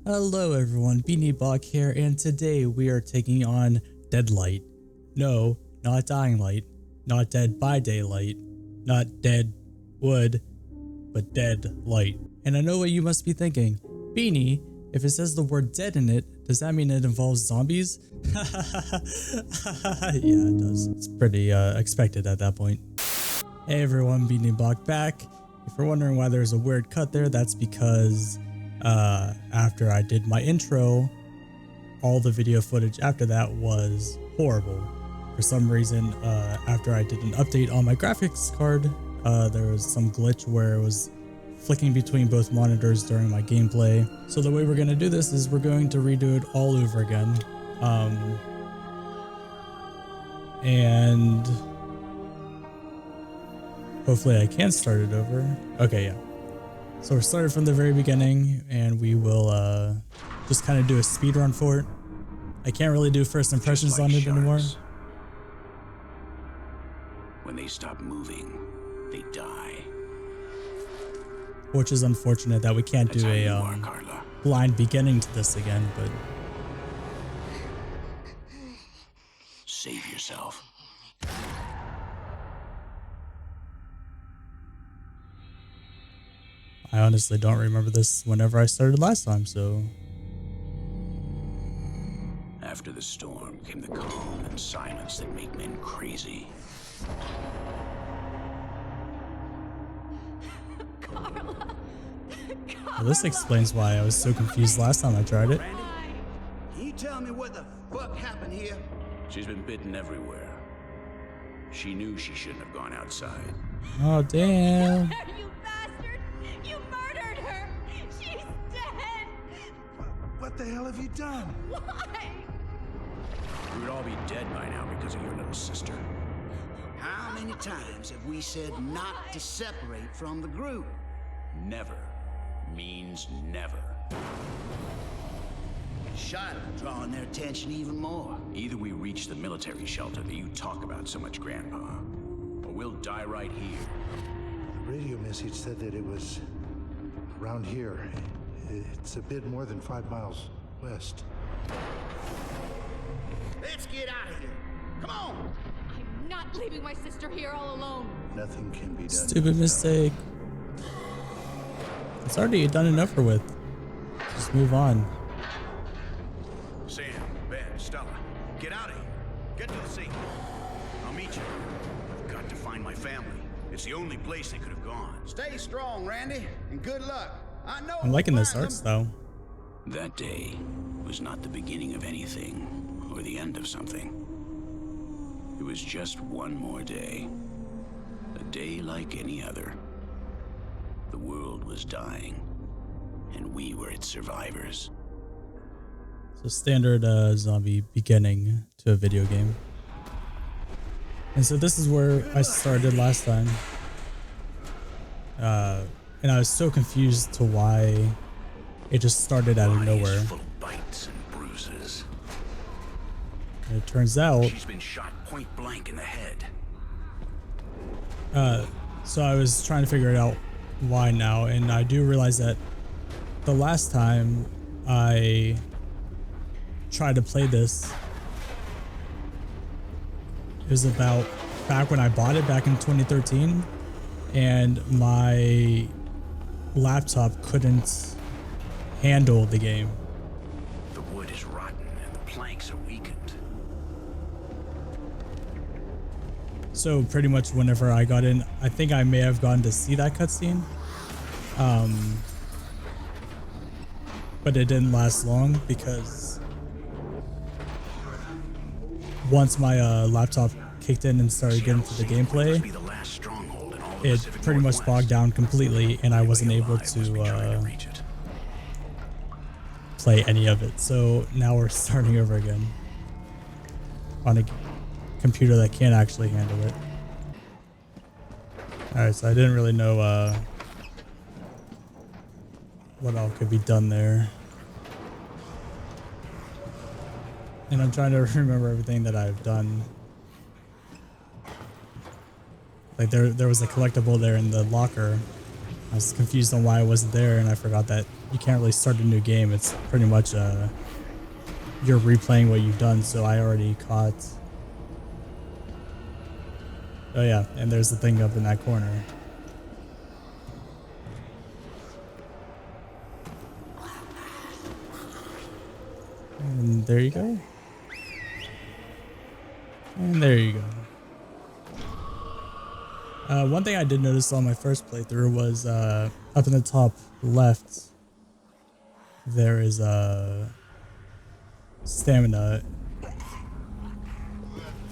Hello everyone, Beanibok here, and today we are taking on Deadlight. No, not Dying Light, not Dead by Daylight, not Dead Wood, but Deadlight. And I know what you must be thinking. Beanie, if it says the word dead in it, does that mean it involves zombies? Yeah, it does. It's pretty expected at that point. Hey everyone, Beanibok back. If you're wondering why there's a weird cut there, that's because after I did my intro, all the video footage after that was horrible. For some reason, after I did an update on my graphics card, there was some glitch where it was flicking between both monitors during my gameplay. So the way we're going to do this is we're going to redo it all over again. And hopefully I can start it over. Okay, yeah. So we're started from the very beginning, and we will just kind of do a speed run for it. I can't really do first impressions on it anymore. When they stop moving, they die. Which is unfortunate that we can't do a blind beginning to this again, but save yourself. I honestly don't remember this whenever I started last time, so. After the storm came the calm and silence that make men crazy. Carla. Well, this explains why I was so confused last time I tried it. Randy, can you tell me what the fuck happened here? She's been bitten everywhere. She knew she shouldn't have gone outside. Oh, damn. You bastard! You murdered her! She's dead! What the hell have you done? Why? We would all be dead by now because of your little sister. How many times have we said not to separate from the group? Never means never. Charlotte drawing their attention even more. Either we reach the military shelter that you talk about so much, Grandpa, or we'll die right here. The radio message said that it was around here. It's a bit more than 5 miles west. Let's get out of here. Come on! I'm not leaving my sister here all alone. Nothing can be done. Stupid mistake. It's already done and over with. Just move on. Sam, Ben, Stella, get out of here. Get to the scene. I'll meet you. I've got to find my family. It's the only place they could have gone. Stay strong, Randy, and good luck. I know. I'm liking this we'll arts find though. That day was not the beginning of anything, or the end of something. It was just one more day. A day like any other. The world was dying, and we were its survivors. So standard zombie beginning to a video game. And so this is where I started last time. And I was so confused to why it just started out of nowhere. Full of bites and bruises. And it turns out, She's been shot point blank in the head. so I was trying to figure it out why now, and I do realize that the last time I tried to play this, it was about back when I bought it back in 2013, and my laptop couldn't handle the game. The wood is rotten and the planks are weakened. So pretty much whenever I got in, I think I may have gone to see that cutscene. But it didn't last long because once my laptop kicked in and started getting to the gameplay, it pretty much bogged down completely and I wasn't able to play any of it. So now we're starting over again on a computer that can't actually handle it. Alright, so I didn't really know what all could be done there. And I'm trying to remember everything that I've done. Like there was a collectible there in the locker. I was confused on why it wasn't there, and I forgot that you can't really start a new game. It's pretty much you're replaying what you've done. So I already caught. Oh yeah, and there's the thing up in that corner. And there you go. And there you go. One thing I did notice on my first playthrough was up in the top left, there is stamina,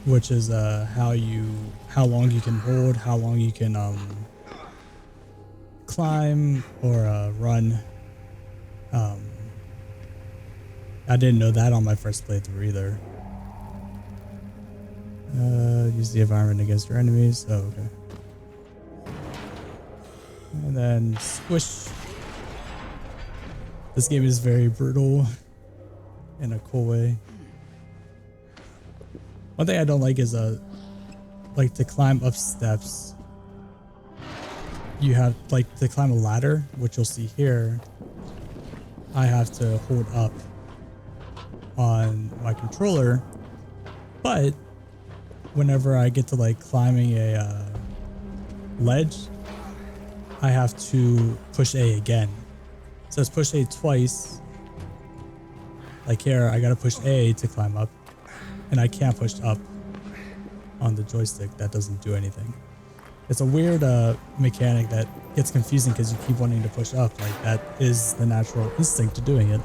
which is how long you can hold, how long you can climb or run. I didn't know that on my first playthrough either. Use the environment against your enemies. Oh, okay. And then squish. This game is very brutal in a cool way. One thing I don't like is like to climb up steps. You have like to climb a ladder, which you'll see here. I have to hold up on my controller, but whenever I get to like climbing a ledge, I have to push A again. So it's push A twice. Like here, I gotta push A to climb up, and I can't push up on the joystick. That doesn't do anything. It's a weird mechanic that gets confusing because you keep wanting to push up. Like that is the natural instinct to doing it.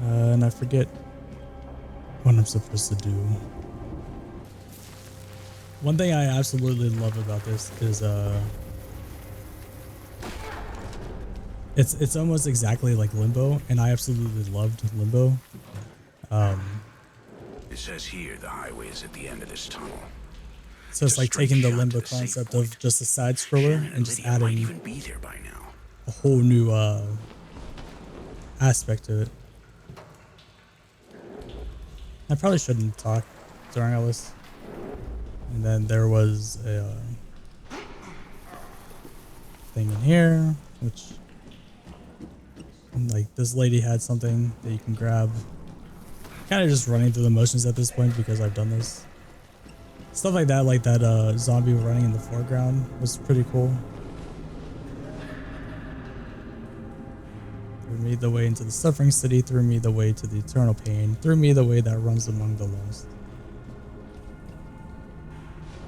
And I forget what I'm supposed to do. One thing I absolutely love about this is it's almost exactly like Limbo, and I absolutely loved Limbo. It says here the highway is at the end of this tunnel. So it's like taking the Limbo concept of just a side scroller and just adding even be there by now. a whole new aspect to it. I probably shouldn't talk during all this. And then there was a thing in here, which like this lady had something that you can grab. Kind of just running through the motions at this point because I've done this. Stuff like that zombie running in the foreground was pretty cool. Threw me the way into the suffering city, threw me the way to the eternal pain, threw me the way that runs among the lost.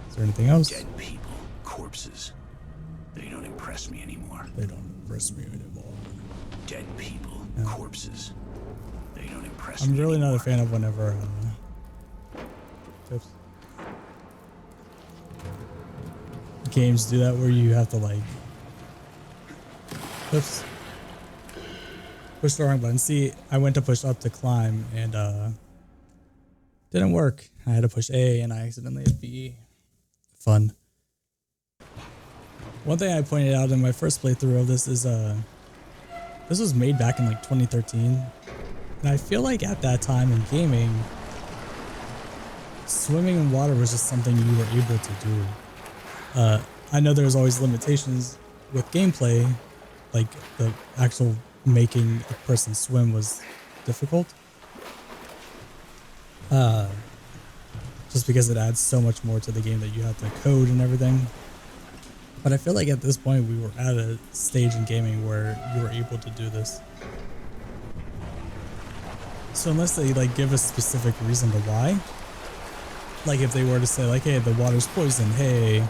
Is there anything else? Dead people, corpses. They don't impress me anymore. They don't impress me anymore. Dead people, corpses. They don't impress I'm me really anymore. not a fan of whenever games do that where you have to like push the wrong button. See, I went to push up to climb and didn't work. I had to push A and I accidentally hit B. Fun. One thing I pointed out in my first playthrough of this is this was made back in like 2013, and I feel like at that time in gaming, swimming in water was just something you were able to do. I know there's always limitations with gameplay, like the actual making a person swim was difficult. Just because it adds so much more to the game that you have to code and everything. But I feel like at this point we were at a stage in gaming where you were able to do this. So unless they like give a specific reason to why, like if they were to say like, hey, the water's poisoned, hey,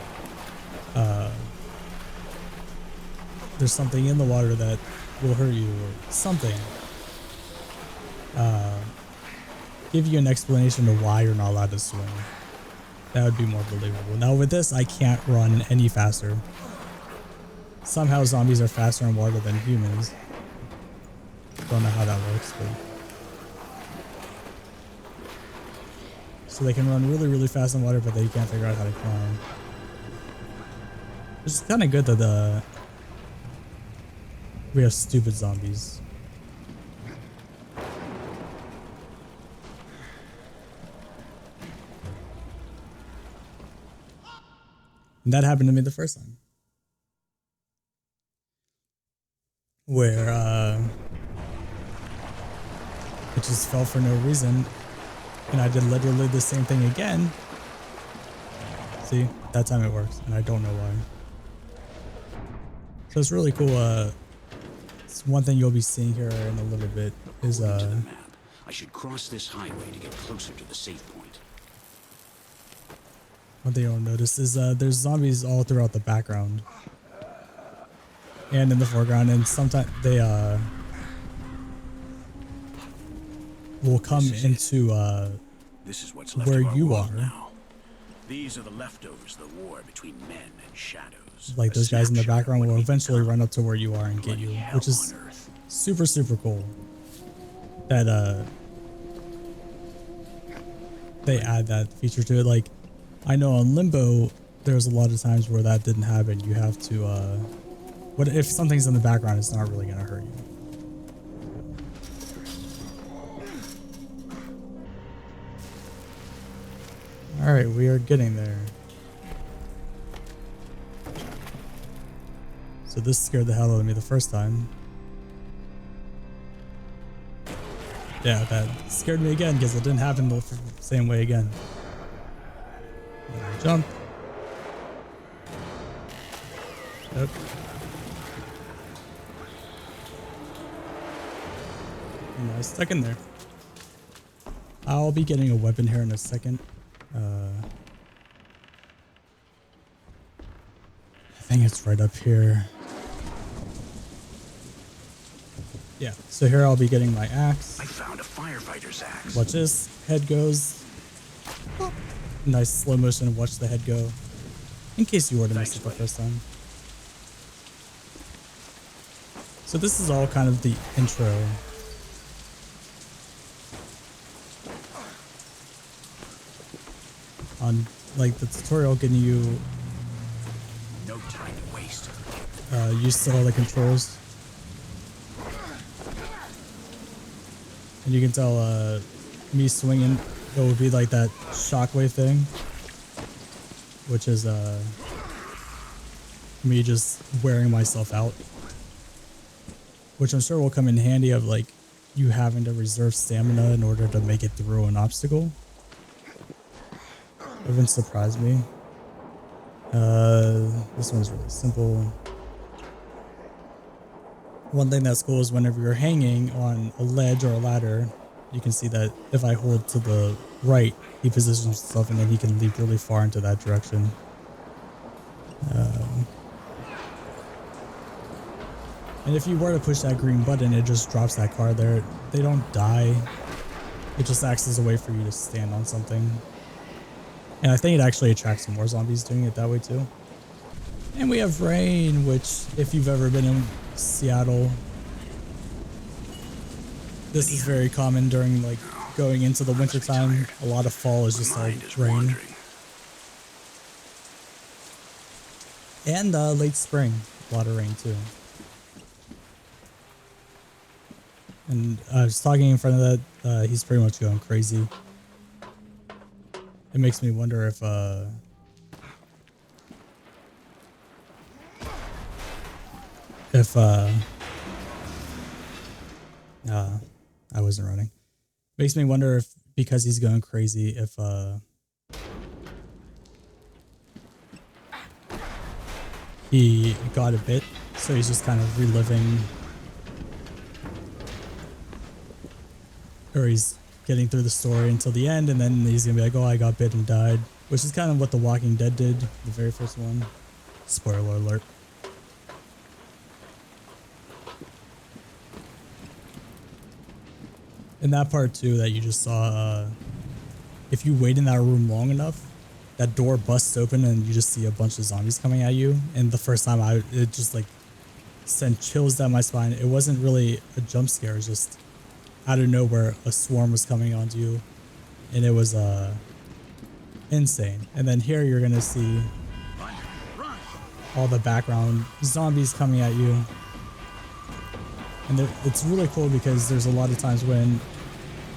there's something in the water that will hurt you or something. Give you an explanation of why you're not allowed to swim. That would be more believable. Now with this, I can't run any faster. Somehow zombies are faster in water than humans. Don't know how that works, but... So they can run really, really fast in water, but they can't figure out how to climb. Which is kind of good that we have stupid zombies. And that happened to me the first time. where it just fell for no reason, and I did literally the same thing again. See, that time it works, and I don't know why. So it's really cool. It's one thing you'll be seeing here in a little bit is To the map. I should cross this highway to get closer to the safe point. one thing you'll notice is there's zombies all throughout the background and in the foreground, and sometimes they will come into This is what's left where of our you world are. now. These are the leftovers of the war between men and shadows. Like A those guys in the snapshot of background what will we've eventually become. run up to where you are and get Bloody you, hell which is on Earth. super, super cool. That they add that feature to it. Like, I know on Limbo, there's a lot of times where that didn't happen. You have to, what if something's in the background, it's not really gonna hurt you. All right, we are getting there. So this scared the hell out of me the first time. Yeah, that scared me again because it didn't happen the same way again. Jump. Yep. And I stuck in there. I'll be getting a weapon here in a second. I think it's right up here. Yeah, so here I'll be getting my axe. I found a firefighter's axe. Watch this. Head goes. Nice slow motion. Watch the head go. In case you were to miss it the first time. So this is all kind of the intro. On like the tutorial getting you No time to waste. used to all the controls. And you can tell me swinging, it would be like that shockwave thing, which is me just wearing myself out, which I'm sure will come in handy of like you having to reserve stamina in order to make it through an obstacle. It wouldn't surprise me. This one's really simple. One thing that's cool is whenever you're hanging on a ledge or a ladder, you can see that if I hold to the right, he positions himself and then he can leap really far into that direction. And if you were to push that green button, it just drops that car there. They don't die. It just acts as a way for you to stand on something. And I think it actually attracts more zombies doing it that way too. And we have rain, which if you've ever been in Seattle, this is very common during like going into the winter time. A lot of fall is just like rain. And late spring, a lot of rain too. And I was talking in front of that, he's pretty much going crazy. It makes me wonder if I wasn't running. Makes me wonder if because he's going crazy, if he got a bit, so he's just kind of reliving, or he's getting through the story until the end, and then he's gonna be like, oh, I got bit and died, which is kind of what The Walking Dead did, the very first one. Spoiler alert. And that part too that you just saw, if you wait in that room long enough, that door busts open and you just see a bunch of zombies coming at you. And the first time it just like sent chills down my spine. It wasn't really a jump scare, it was just out of nowhere a swarm was coming onto you, and it was insane. And then here you're gonna see all the background zombies coming at you, and it's really cool because there's a lot of times when,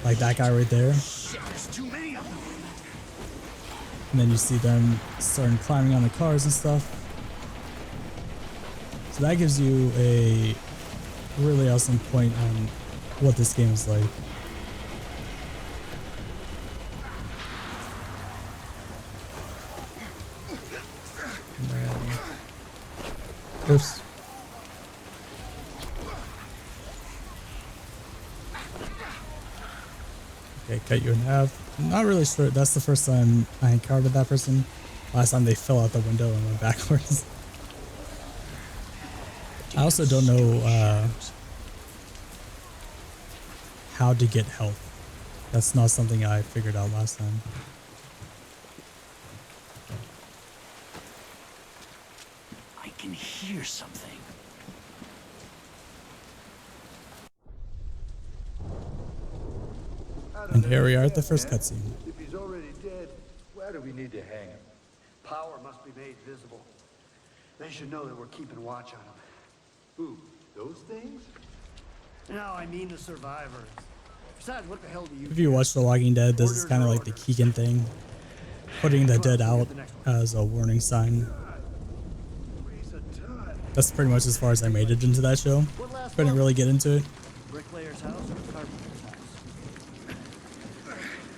like that guy right there, and then you see them starting climbing on the cars and stuff. So that gives you a really awesome point on what this game is like. Oops. Okay, cut you in half. I'm not really sure. That's the first time I encountered that person. Last time they fell out the window and went backwards. I also don't know how to get health. That's not something I figured out last time. I can hear something. And here we are at the first cutscene. If he's already dead, why do we need to hang him? Power must be made visible. They should know that we're keeping watch on them. Who? Those things? No, I mean the survivors. Besides, what the hell do you... If you watch The Walking Dead, this is kind of like the Keegan thing. Putting the dead out as a warning sign. That's pretty much as far as I made it into that show. Couldn't really get into it. Bricklayer's house or carpenter's house?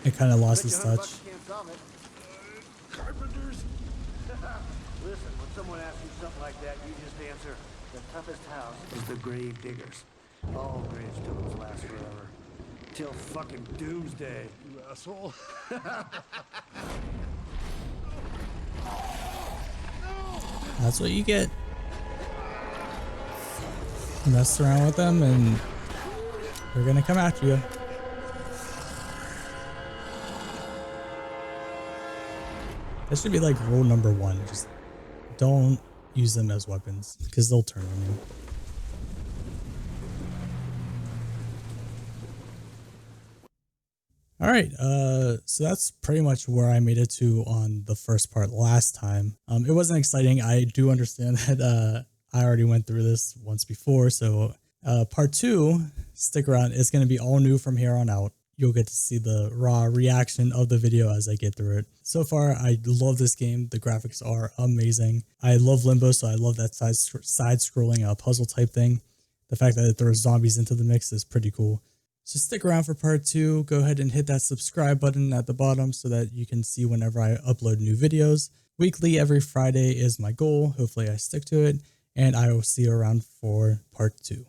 It kind of lost its touch. Carpenters? Listen, when someone asks you something like that, you just answer, the toughest house is the grave diggers. All gravestones last forever. Till fucking doomsday. You asshole. That's what you get. Mess around with them and they're gonna come after you. That should be like rule number 1. Just don't use them as weapons because they'll turn on you. All right, so that's pretty much where I made it to on the first part last time. It wasn't exciting. I do understand that I already went through this once before, so part 2, stick around. It's going to be all new from here on out. You'll get to see the raw reaction of the video as I get through it. So far, I love this game. The graphics are amazing. I love Limbo, so I love that side-scrolling puzzle type thing. The fact that it throws zombies into the mix is pretty cool. So stick around for part 2. Go ahead and hit that subscribe button at the bottom so that you can see whenever I upload new videos. Weekly, every Friday is my goal. Hopefully I stick to it. And I will see you around for part 2.